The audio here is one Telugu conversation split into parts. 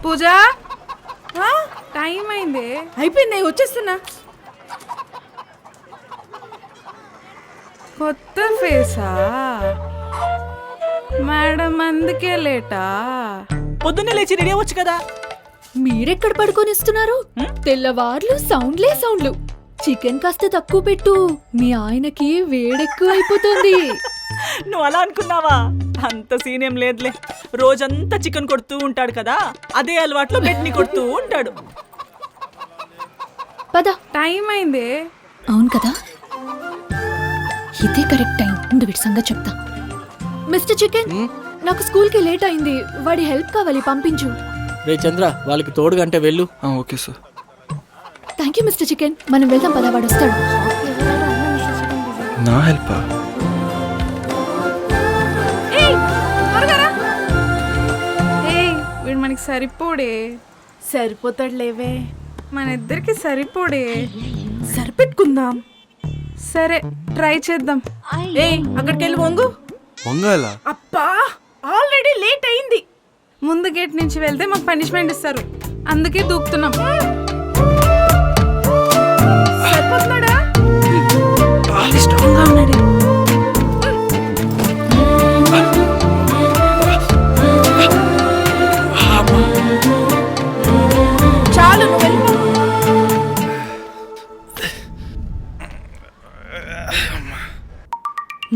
పూజ టైం అయింది. అయిపోయింది, వచ్చేస్తున్నా. కొత్త ఫేసా మేడం, అందుకే లేటా? పొద్దున్నే లేచి రెడీ అవ్వచ్చు కదా. మీరెక్కడ పడుకొని ఇస్తున్నారు? తెల్లవార్లు సౌండ్లు. చికెన్ కాస్త తక్కువ పెట్టు, మీ ఆయనకి వేడెక్కువ అయిపోతుంది. నువ్వు అలా అనుకున్నావా? అంత సీనేం లేదులే. రోజంతా చికెన్ కొడుతూ ఉంటాడు కదా, అదే అలవాట్లో బెడ్ ని కొడుతూ ఉంటాడు. పద, టైం అయింది. అవును కదా, ఇదే కరెక్ట్ టైం. వీడి సంగతి చెప్తా. మిస్టర్ చికెన్, నాకు స్కూల్కి లేట్ అయింది, వాడి హెల్ప్ కావాలి, పంపించు. రే చంద్ర, వాళ్ళకి తోడుగా అంటే వెళ్ళు. Okay sir. Thank you mister chicken. మనం వెళ్దాం పద, వాడు వస్తాడు. నా హెల్పా? వీడు మనకి సరిపోడే. సరిపోతాడు లేవే, మన ఇద్దరికి సరిపోడే. సరిపెట్టుకుందాం. సరే, ట్రై చేద్దాం. అక్కడికి వెళ్ళి వంగు. వంగాల? అబ్బా, ఆల్రెడీ లేట్ అయింది. ముందు గేట్ నుంచి వెళ్తే మాకు పనిష్మెంట్ ఇస్తారు, అందుకే దూకుతున్నాం. సరిపోతున్నాడా? స్ట్రాంగ్ గా ఉన్నాడు. చాలు, నువ్వు వెళ్ళిపో.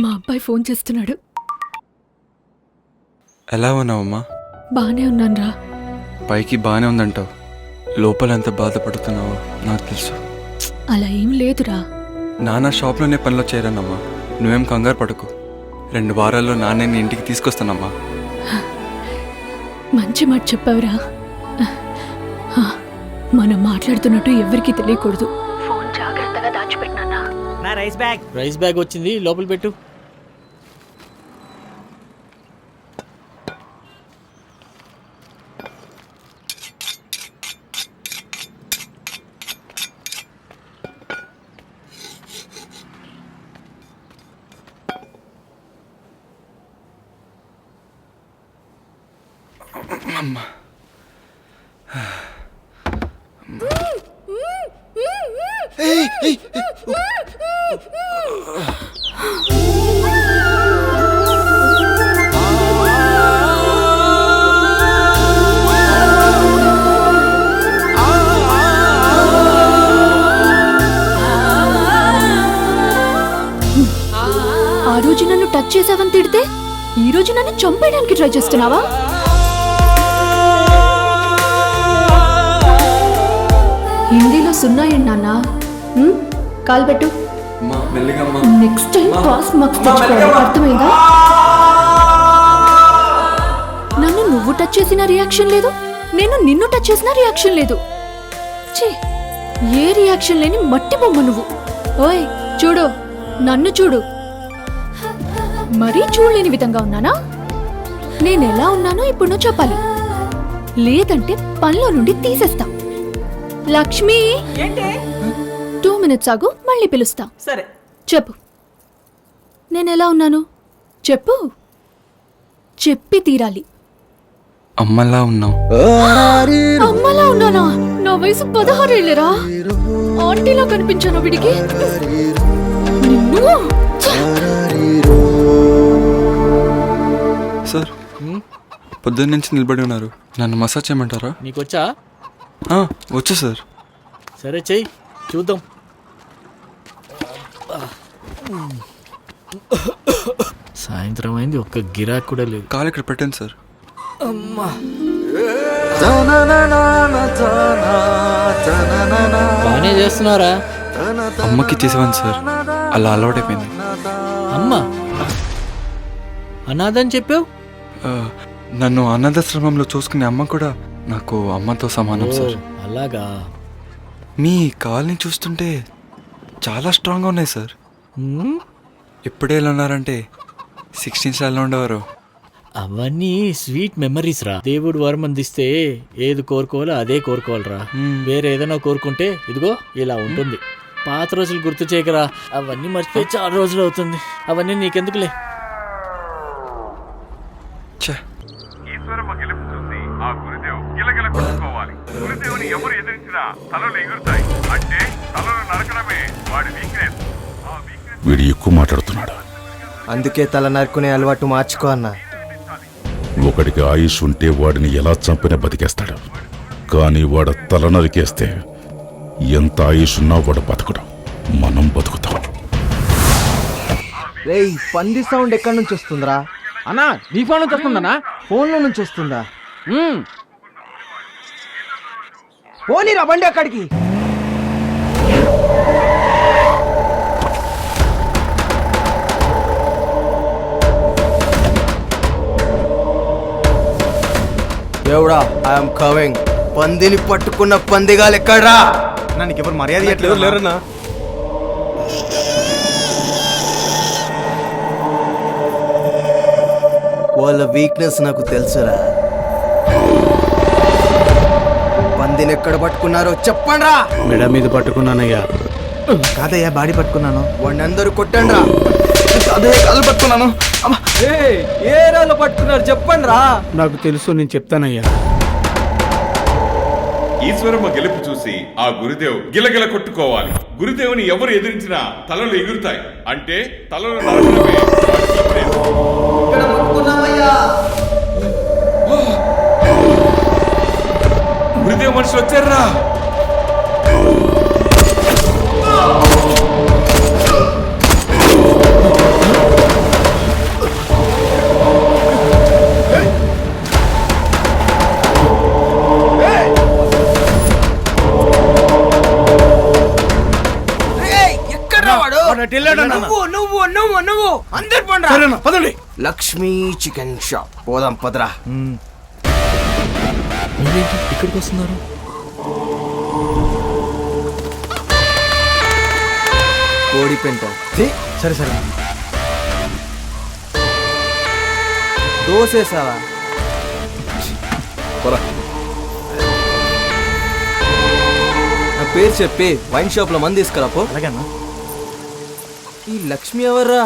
మా అబ్బాయి ఫోన్ చేస్తున్నాడు. ఎలా ఉన్నావమ్మా? బానే ఉన్నాన్రా. పైకి బాగానే ఉందంటావు, లోపల ఎంత బాధపడుతున్నావో నాకు తెలుసు. అలా ఏం లేదురా. నాన్న షాప్లోనే పనిలో చేరానమ్మా, నువ్వేం కంగారు పడకు. 2 వారాల్లో నాన్నని ఇంటికి తీసుకొస్తానమ్మా. మంచి మాట చెప్పావురా. మనం మాట్లాడుతున్నట్టు ఎవరికీ తెలియకూడదు. ఫోన్ జాగ్రత్తగా దాచిపెట్టినా. నా రైస్ బ్యాగ్ వచ్చింది, లోపల పెట్టు. అమ్మా, ఆ రోజు నన్ను టచ్ చేసావని తిడితే ఈ రోజు నన్ను చంపేయడానికి ట్రై చేస్తున్నావా? హిందీలో 0 ఏంటి నాన్న? కాల్ పెట్టు. నెక్స్ట్ టైం పాస్ మార్క్స్ తెచ్చుకోవాలి, అర్థమైందా? నన్ను నువ్వు టచ్ చేసిన రియాక్షన్ లేదు, నేను నిన్ను టచ్ చేసిన రియాక్షన్ లేదు. ఏ రియాక్షన్ లేని మట్టి బొమ్మ నువ్వు. ఓయ్ చూడు, నన్ను చూడు. మరీ చూడలేని విధంగా ఉన్నానా? నేనెలా ఉన్నానో ఇప్పుడు నువ్వు చెప్పాలి, లేదంటే పనిలో నుండి తీసేస్తా. లక్ష్మి, 2 మినిట్స్ ఆగు, మళ్ళీ పిలుస్తా. సరే చెప్పు, నేనెలా ఉన్నాను చెప్పు. చెప్పి తీరాలి. అమ్మలా ఉన్నావు. అమ్మలా ఉన్నానా? నా వయసు 16 ఏళ్ళరా. ఆంటీలా కనిపించాను వీడికి. నిన్ను సార్, పొద్దున్న నుంచి నిలబడి ఉన్నారు, నన్ను మసాజ్ చేయమంటారా? నీకొచ్చా? వచ్చు సార్. సరే చెయ్యి, చూద్దాం. సాయంత్రం అయింది, ఒక్క గిరాక్ కూడా లేదు. కాలు ఇక్కడ పెట్టండి సార్. బానే చేస్తున్నారా? అమ్మకి చేసేవాను సార్, అలా అలవాటైపోయింది. అమ్మ అనాథని చెప్పావు. నన్ను అనాథాశ్రమంలో చూసుకునే అమ్మ కూడా నాకు అమ్మతో సమానం సార్. అలాగా? మీ కాల్ని చూస్తుంటే చాలా స్ట్రాంగ్గా ఉన్నాయి సార్. ఇప్పుడే ఎలా ఉన్నారంటే 16 సార్లు ఉండేవారు. అవన్నీ స్వీట్ మెమరీస్ రా. దేవుడు వరం అందిస్తే ఏది కోరుకోవాలో అదే కోరుకోవాలరా. వేరే ఏదైనా కోరుకుంటే ఇదిగో ఇలా ఉంటుంది. పాత రోజులు గుర్తు చేయకరా, అవన్నీ మర్చిపోయి చాలా రోజులు అవుతుంది. అవన్నీ నీకెందుకులే. ఛే, ఈశ్వరమ్మ గెలుపు చూసి ఆ గురుదేవ్ గిలగిల కొట్టుకోవాలి. గురుదేవుని ఎవరు ఎదిరించినా తలలు ఎగురుతాయి. అంటే తలలు నరకడమే వాడి వీక్నెస్. ఆ వీక్నెస్ వీడు ఎక్కువ మాట్లాడుతున్నాడు. అందుకే తల నరుకునే అలవాటు మార్చుకో అన్న. ఒకడికి ఆయుష్ ఉంటే వాడిని ఎలా చంపినా బతికేస్తాడు. కానీ వాడు తల నరికేస్తే ఎంత ఆయుష్ ఉన్నా వాడు బతకడు. మనం బతుకుతాం. రేయ్, పంది సౌండ్ ఎక్కడి నుంచి వస్తుందిరా? అన్నా నీ ఫోన్ నుంచి వస్తుందన్నా? ఫోన్లో నుంచి వస్తుందా? పోనీరా బండి అక్కడికి. దేవుడా, ఐఎమ్ కమింగ్. పందిని పట్టుకున్న పందిగాలు ఎక్కడ్రా? నాకు ఎవరు మర్యాద ఇవ్వట్లేదు. లేరన్నా వాళ్ళ వీక్నెస్ నాకు తెలుసురా. పందిని ఎక్కడ పట్టుకున్నారో చెప్పండ్రా. మెడ మీద పట్టుకున్నానయ్యా. కాదయ్యా, బాడీ పట్టుకున్నాను. వాడిని అందరూ కొట్టండ్రా. అదే కాళ్ళు పట్టుకున్నాను. ఏ రాళ్ళు పట్టుకున్నారు చెప్పండ్రా. నాకు తెలుసు, నేను చెప్తానయ్యా. ఈశ్వరమ్మ గెలుపు చూసి ఆ గురుదేవ్ గిలగిల కొట్టుకోవాలి. గురుదేవుని ఎవరు ఎదిరించినా తలలు ఎగురుతాయి. అంటే తలలు నరకడమే వాడి వీక్నెస్. గురుదేవ్ మనుషులు వచ్చారా? నువ్వు అందరు పండ్రా. పదండి. లక్ష్మీ చికెన్ షాప్ పోదాం పదరా. మీరేంటి ఇక్కడికి వస్తున్నారు? కోడి పెంట. సరే సరే. దోసేసావా? నా పేరు చెప్పి వైన్ షాప్ లో మంది తీసుకురాపో. అలాగేనా? ఈ లక్ష్మి ఎవర్రా?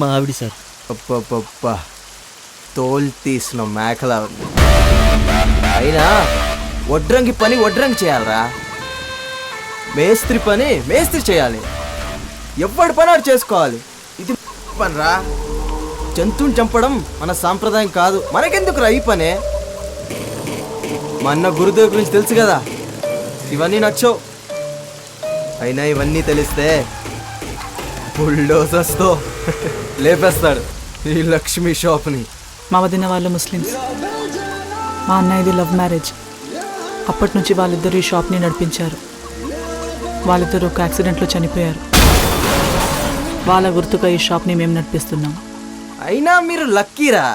మా ఆవిడ సార్. అబ్బబ్బబ్బా, తోలు తీసిన మేకలా ఉంది. అయినా వడ్రంగి పని వడ్రంగి చేయాలరా. మేస్త్రి పని మేస్త్రి చేయాలి. ఎవడి పని ఆడు చేసుకోవాలి. ఇది పనిరా. జంతువుని చంపడం మన సాంప్రదాయం కాదు. మనకెందుకురా ఈ పనే? మా అన్న గురుదేవ్ గురించి తెలుసు కదా. ఇవన్నీ నచ్చవు. అయినా ఇవన్నీ తెలిస్తే బుల్డోజర్స్తో లేపేస్తాడు ఈ లక్ష్మీ షాప్ని. మా వదిన వాళ్ళు ముస్లిమ్స్. మా అన్నయ్యది లవ్ మ్యారేజ్. అప్పటి నుంచి వాళ్ళిద్దరు ఈ షాప్ని నడిపించారు. వాళ్ళిద్దరూ ఒక యాక్సిడెంట్లో చనిపోయారు. వాళ్ళ గుర్తుగా ఈ షాప్ని మేము నడిపిస్తున్నాం. అయినా మీరు లక్కీరా.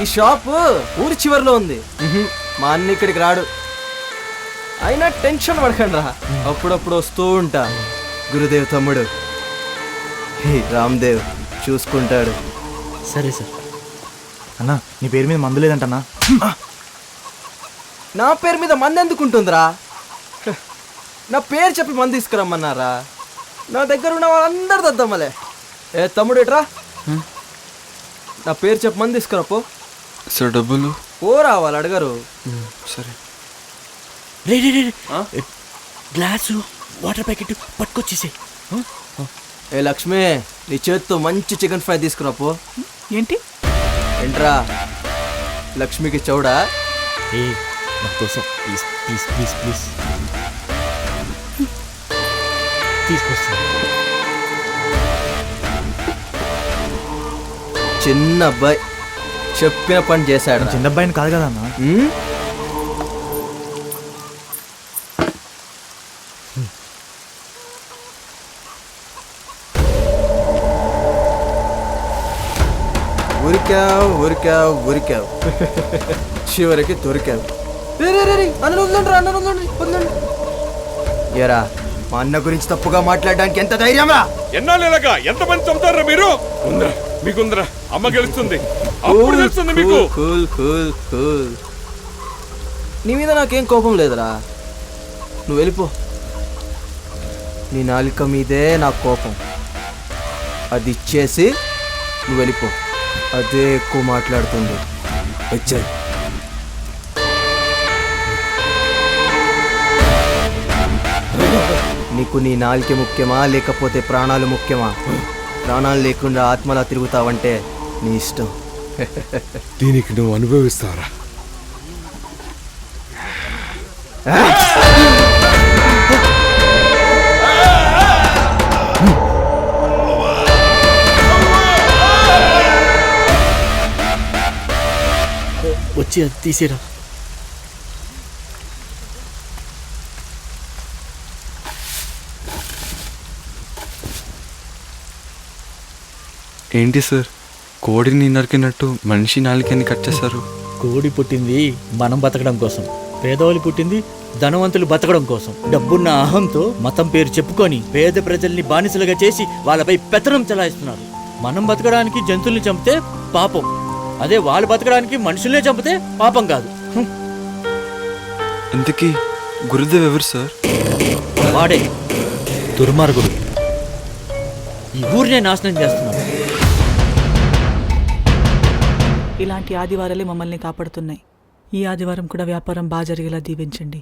ఈ షాప్ ఊరి చివరిలో ఉంది. మా అన్న ఇక్కడికి రాడు. అయినా టెన్షన్ పడకండి రా, అప్పుడప్పుడు వస్తూ ఉంటా. గురుదేవ్ తమ్ముడు రామ్దేవ్ చూసుకుంటాడు. సరే సార్. అన్నా నీ పేరు మీద మందు లేదంటన్నా? నా పేరు మీద మంది ఎందుకుంటుందిరా? నా పేరు చెప్పి మంది తీసుకురమ్మన్నారా? నా దగ్గర ఉన్న వాళ్ళందరూ దద్దమ్మలే. ఏ తమ్ముడు ఎట్రా, నా పేరు చెప్పి మంది తీసుకురాపో. సార్ డబ్బులు? పోరా, వాళ్ళు అడగరు. సరే. రే గ్లాసు వాటర్ ప్యాకెట్ పట్టుకొచ్చేసే. ఏ లక్ష్మి, నీ చేత్తో మంచి చికెన్ ఫ్రై తీసుకురాపో. ఏంటి? ఏంట్రా లక్ష్మికి చౌడా? ఏ నా కోసం ప్లీజ్ ప్లీజ్ ప్లీజ్ ప్లీజ్ తీసుకొస్తా. చిన్న అబ్బాయి చెప్పిన పని చేశాడు. చిన్న అబ్బాయిని కాదు కదా అన్న. ఉరికావు చివరికి దొరికావు. ఏరా, మా అన్న గురించి తప్పుగా మాట్లాడడానికి ఎంత ధైర్యం రా? ఎన్నాళ్ళగా ఎంతమంది చంపుతారా మీరు? మీకుందరా అమ్మ గెలుస్తుంది. అప్పుడు తెలుస్తుంది మీకు. కూల్. నీ మీద నాకేం కోపం లేదురా. నువ్వు వెళ్ళిపో. నీ నాలుక మీదే నా కోపం. అది ఇచ్చేసి నువ్వు వెళ్ళిపో. అదే ఎక్కువ మాట్లాడుతుంది. వచ్చాయి. నీకు నీ నాలుక ముఖ్యమా లేకపోతే ప్రాణాలు ముఖ్యమా? ప్రాణాలు లేకుండా ఆత్మలా తిరుగుతావంటే నీ ఇష్టం. దీనికి నువ్వు అనుభవిస్తావరా? వచ్చి అది తీసిరా. ఏంటి సార్, కోడిని నరికినట్టు మనిషి నాలుకని కట్ చేశారు? కోడి పుట్టింది మనం బతకడం కోసం, పేదవాళ్ళు పుట్టింది ధనవంతులు బతకడం కోసం. డబ్బున్న అహంతో మతం పేరు చెప్పుకొని పేద ప్రజల్ని బానిసలుగా చేసి వాళ్ళపై పెత్తనం చెలాయిస్తున్నారు. మనం బతకడానికి జంతువుల్ని చంపితే పాపం, అదే వాళ్ళు బతకడానికి మనుషుల్నే చంపితే పాపం కాదు. ఇంతకీ గురుదేవ్ ఎవరు సార్? వాడే దుర్మార్గుడు, ఈ ఊరినే నాశనం చేస్తున్నాడు. ఇలాంటి ఆదివారాలే మమ్మల్ని కాపాడుతున్నాయి. ఈ ఆదివారం కూడా వ్యాపారం బాగా జరిగేలా దీవించండి.